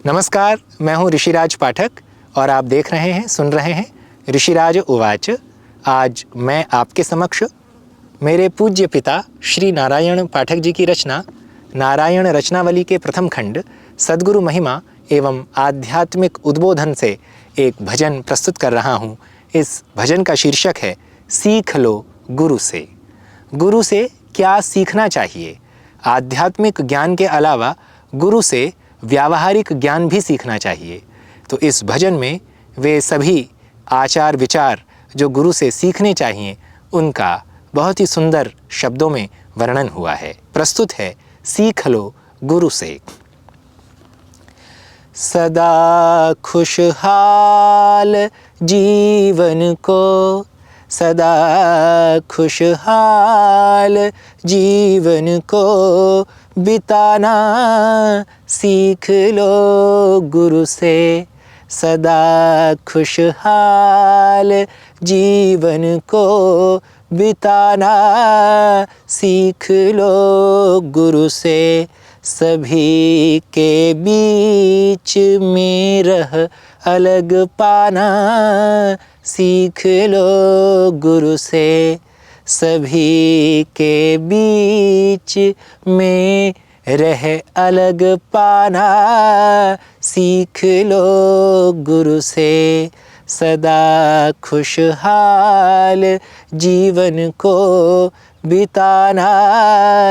नमस्कार, मैं हूं ऋषिराज पाठक और आप देख रहे हैं, सुन रहे हैं ऋषिराज उवाच। आज मैं आपके समक्ष मेरे पूज्य पिता श्री नारायण पाठक जी की रचना नारायण रचनावली के प्रथम खंड सद्गुरु महिमा एवं आध्यात्मिक उद्बोधन से एक भजन प्रस्तुत कर रहा हूं। इस भजन का शीर्षक है सीख लो गुरु से। गुरु से क्या सीखना चाहिए? आध्यात्मिक ज्ञान के अलावा गुरु से व्यावहारिक ज्ञान भी सीखना चाहिए। तो इस भजन में वे सभी आचार विचार जो गुरु से सीखने चाहिए, उनका बहुत ही सुंदर शब्दों में वर्णन हुआ है। प्रस्तुत है सीख लो गुरु से। सदा खुशहाल जीवन को, सदा खुशहाल जीवन को बिताना सीख लो गुरु से। सदा खुशहाल जीवन को बिताना सीख लो गुरु से। सभी के बीच में रह अलग पाना सीख लो गुरु से। सभी के बीच में रह अलग पाना सीख लो गुरु से। सदा खुशहाल जीवन को बिताना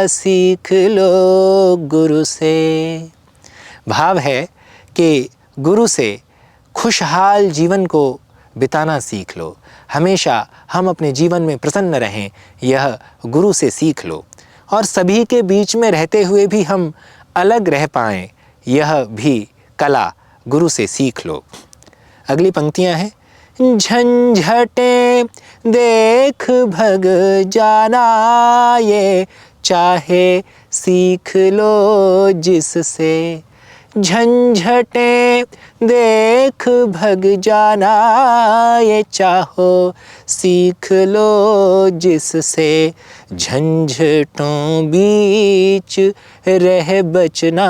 सीख लो गुरु से। भाव है कि गुरु से खुशहाल जीवन को बिताना सीख लो। हमेशा हम अपने जीवन में प्रसन्न रहें, यह गुरु से सीख लो। और सभी के बीच में रहते हुए भी हम अलग रह पाएं, यह भी कला गुरु से सीख लो। अगली पंक्तियां हैं। झंझटें देख भग जाना ये चाहे सीख लो जिससे। झंझटें देख भग जाना ये चाहो सीख लो जिससे। झंझटों बीच रह बचना,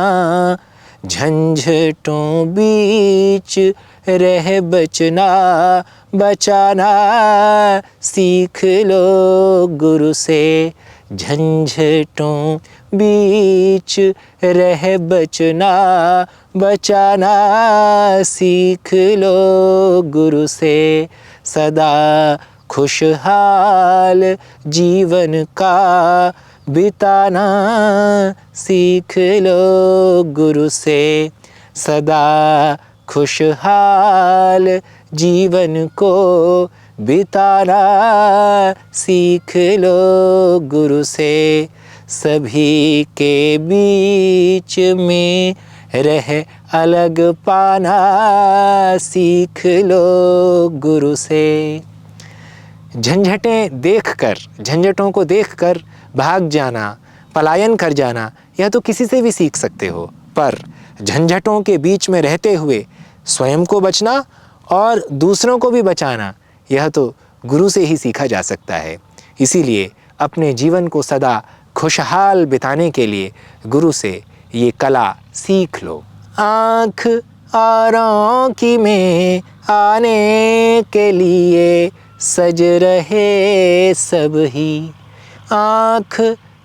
झंझटों बीच रह बचना बचाना सीख लो गुरु से। झंझटों बीच रह बचना बचाना सीख लो गुरु से। सदा खुशहाल जीवन का बिताना सीख लो गुरु से। सदा खुशहाल जीवन को बिताना सीख लो गुरु से। सभी के बीच में रह अलग पाना सीख लो गुरु से। झंझटें देखकर, झंझटों को देखकर भाग जाना, पलायन कर जाना, यह तो किसी से भी सीख सकते हो, पर झंझटों के बीच में रहते हुए स्वयं को बचना और दूसरों को भी बचाना, यह तो गुरु से ही सीखा जा सकता है। इसीलिए अपने जीवन को सदा खुशहाल बिताने के लिए गुरु से ये कला सीख लो। आँख औरों की में आने के लिए सज रहे सब ही। आँख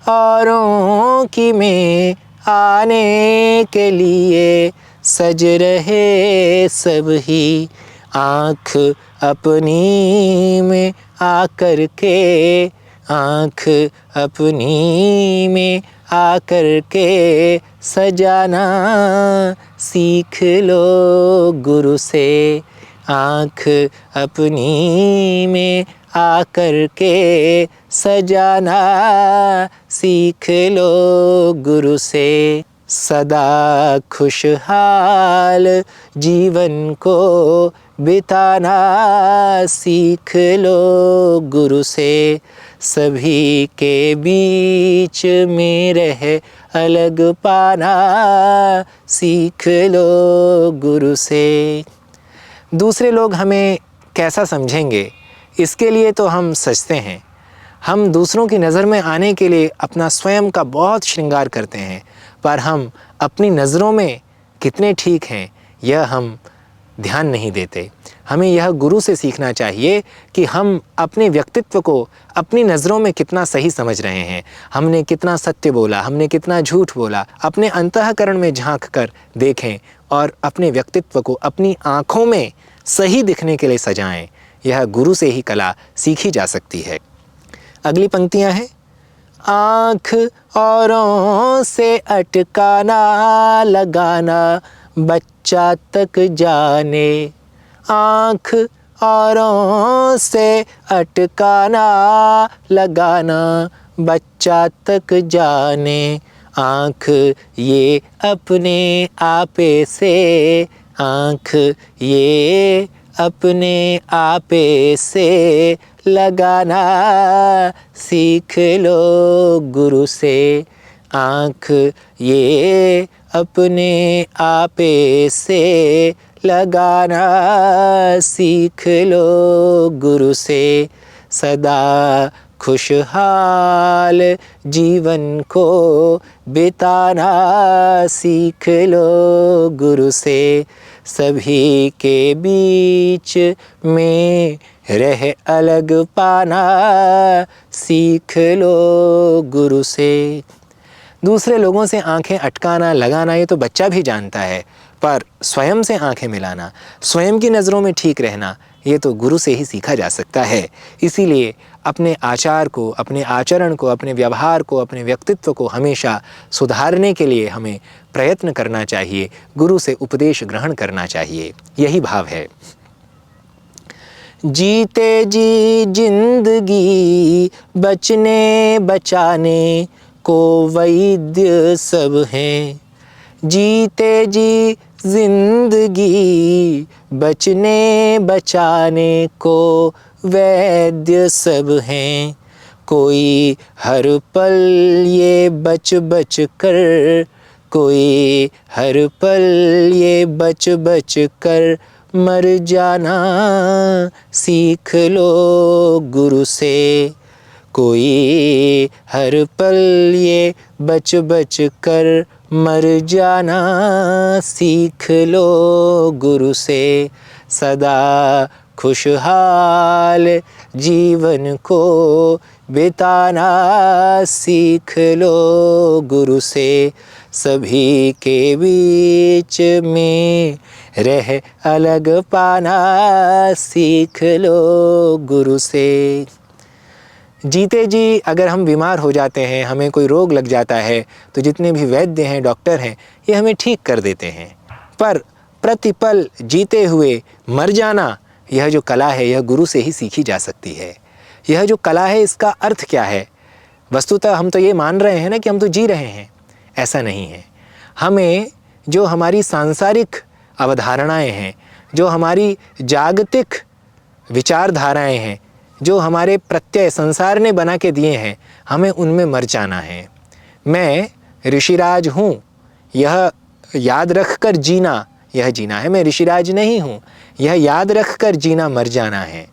औरों की में आने के लिए सज रहे सब ही। आँख अपनी में आकर के, आँख अपनी में आकर के सजाना सीख लो गुरु से। आँख अपनी में आकर के सजाना सीख लो गुरु से। सदा खुशहाल जीवन को बिताना सीख लो गुरु से। सभी के बीच में रह अलग पाना सीख लो गुरु से। दूसरे लोग हमें कैसा समझेंगे, इसके लिए तो हम सजते हैं। हम दूसरों की नज़र में आने के लिए अपना स्वयं का बहुत श्रृंगार करते हैं, पर हम अपनी नज़रों में कितने ठीक हैं यह हम ध्यान नहीं देते। हमें यह गुरु से सीखना चाहिए कि हम अपने व्यक्तित्व को अपनी नज़रों में कितना सही समझ रहे हैं, हमने कितना सत्य बोला, हमने कितना झूठ बोला। अपने अंतःकरण में झांक कर देखें और अपने व्यक्तित्व को अपनी आँखों में सही दिखने के लिए सजाएं। यह गुरु से ही कला सीखी जा सकती है। अगली पंक्तियाँ हैं, आँख औरों से अटकाना लगाना बच्चा तक जाने। आँख औरों से अटकाना लगाना बच्चा तक जाने। आँख ये अपने आपे से, आँख ये अपने आपे से लगाना सीख लो गुरु से। आँख ये अपने आपे से लगाना सीख लो गुरु से। सदा खुशहाल जीवन को बिताना सीख लो गुरु से। सभी के बीच में रह अलग पाना सीख लो गुरु से। दूसरे लोगों से आंखें अटकाना लगाना ये तो बच्चा भी जानता है, पर स्वयं से आंखें मिलाना, स्वयं की नज़रों में ठीक रहना, ये तो गुरु से ही सीखा जा सकता है। इसीलिए अपने आचार को, अपने आचरण को, अपने व्यवहार को, अपने व्यक्तित्व को हमेशा सुधारने के लिए हमें प्रयत्न करना चाहिए, गुरु से उपदेश ग्रहण करना चाहिए। यही भाव है। जीते जी जिंदगी बचने बचाने को वैद्य सब हैं। जीते जी जिंदगी बचने बचाने को वैद्य सब हैं। कोई हर पल ये बच बच कर, कोई हर पल ये बच बच कर मर जाना सीख लो गुरु से। कोई हर पल ये बच बच कर मर जाना सीख लो गुरु से। सदा खुशहाल जीवन को बिताना सीख लो गुरु से। सभी के बीच में रह अलग पाना सीख लो गुरु से। जीते जी अगर हम बीमार हो जाते हैं, हमें कोई रोग लग जाता है, तो जितने भी वैद्य हैं, डॉक्टर हैं, ये हमें ठीक कर देते हैं। पर प्रतिपल जीते हुए मर जाना, यह जो कला है, यह गुरु से ही सीखी जा सकती है। यह जो कला है, इसका अर्थ क्या है? वस्तुतः हम तो ये मान रहे हैं ना कि हम तो जी रहे हैं, ऐसा नहीं है। हमें जो हमारी सांसारिक अवधारणाएं हैं, जो हमारी जागतिक विचारधाराएं हैं, जो हमारे प्रत्यय संसार ने बना के दिए हैं, हमें उनमें मर जाना है। मैं ऋषिराज हूँ, यह याद रख कर जीना, यह जीना है। मैं ऋषिराज नहीं हूँ, यह याद रख कर जीना मर जाना है।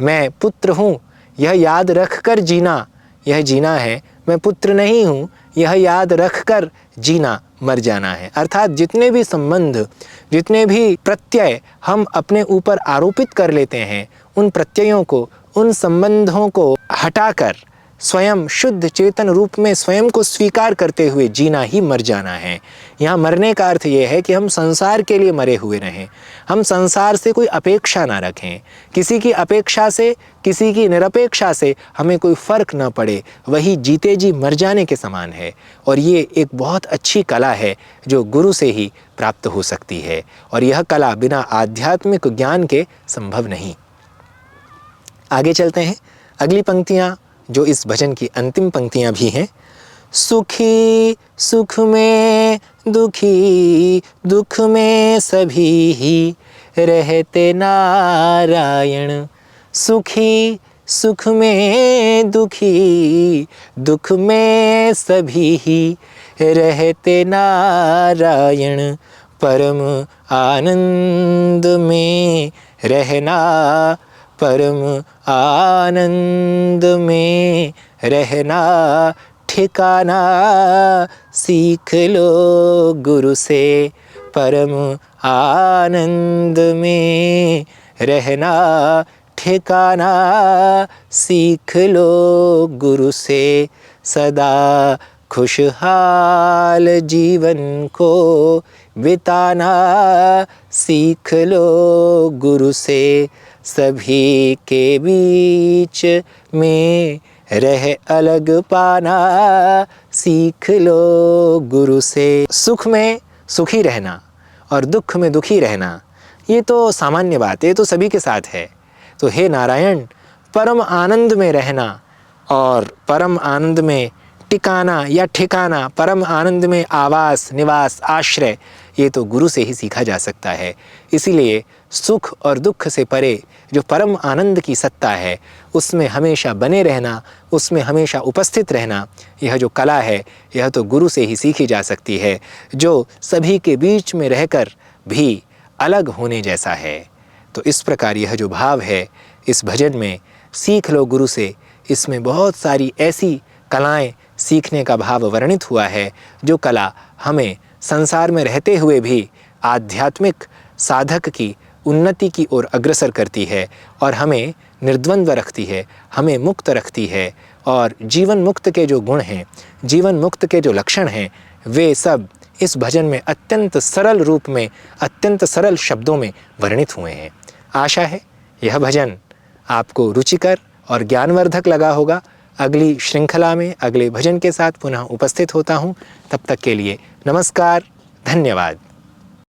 मैं पुत्र हूँ, यह याद रख कर जीना, यह जीना है। मैं पुत्र नहीं हूँ, यह याद रख कर जीना मर जाना है। अर्थात जितने भी संबंध, जितने भी प्रत्यय हम अपने ऊपर आरोपित कर लेते हैं, उन प्रत्ययों को, उन संबंधों को हटाकर स्वयं शुद्ध चेतन रूप में स्वयं को स्वीकार करते हुए जीना ही मर जाना है। यहाँ मरने का अर्थ ये है कि हम संसार के लिए मरे हुए रहें, हम संसार से कोई अपेक्षा ना रखें, किसी की अपेक्षा से, किसी की निरपेक्षा से हमें कोई फर्क ना पड़े, वही जीते जी मर जाने के समान है। और ये एक बहुत अच्छी कला है जो गुरु से ही प्राप्त हो सकती है, और यह कला बिना आध्यात्मिक ज्ञान के संभव नहीं। आगे चलते हैं। अगली पंक्तियाँ जो इस भजन की अंतिम पंक्तियाँ भी हैं। सुखी सुख में दुखी, दुख में सभी ही रहते नारायण। सुखी सुख में दुखी, दुख में सभी ही रहते नारायण। परम आनंद में रहना, परम आनंद में रहना ठिकाना सीख लो गुरु से। परम आनंद में रहना ठिकाना सीख लो गुरु से सदा खुशहाल जीवन को बिताना सीख लो गुरु से सभी के बीच में रह अलग पाना सीख लो गुरु से। सुख में सुखी रहना और दुख में दुखी रहना ये तो सामान्य बात है, ये तो सभी के साथ है। तो हे नारायण, परम आनंद में रहना और परम आनंद में टिकाना या ठिकाना, परम आनंद में आवास, निवास, आश्रय, ये तो गुरु से ही सीखा जा सकता है। इसीलिए सुख और दुख से परे जो परम आनंद की सत्ता है उसमें हमेशा बने रहना, उसमें हमेशा उपस्थित रहना, यह जो कला है यह तो गुरु से ही सीखी जा सकती है, जो सभी के बीच में रहकर भी अलग होने जैसा है। तो इस प्रकार यह जो भाव है इस भजन में, सीख लो गुरु से, इसमें बहुत सारी ऐसी कलाएं सीखने का भाव वर्णित हुआ है जो कला हमें संसार में रहते हुए भी आध्यात्मिक साधक की उन्नति की ओर अग्रसर करती है और हमें निर्द्वंद्व रखती है, हमें मुक्त रखती है। और जीवन मुक्त के जो गुण हैं, जीवन मुक्त के जो लक्षण हैं, वे सब इस भजन में अत्यंत सरल रूप में, अत्यंत सरल शब्दों में वर्णित हुए हैं। आशा है यह भजन आपको रुचिकर और ज्ञानवर्धक लगा होगा। अगली श्रृंखला में अगले भजन के साथ पुनः उपस्थित होता हूँ। तब तक के लिए नमस्कार, धन्यवाद।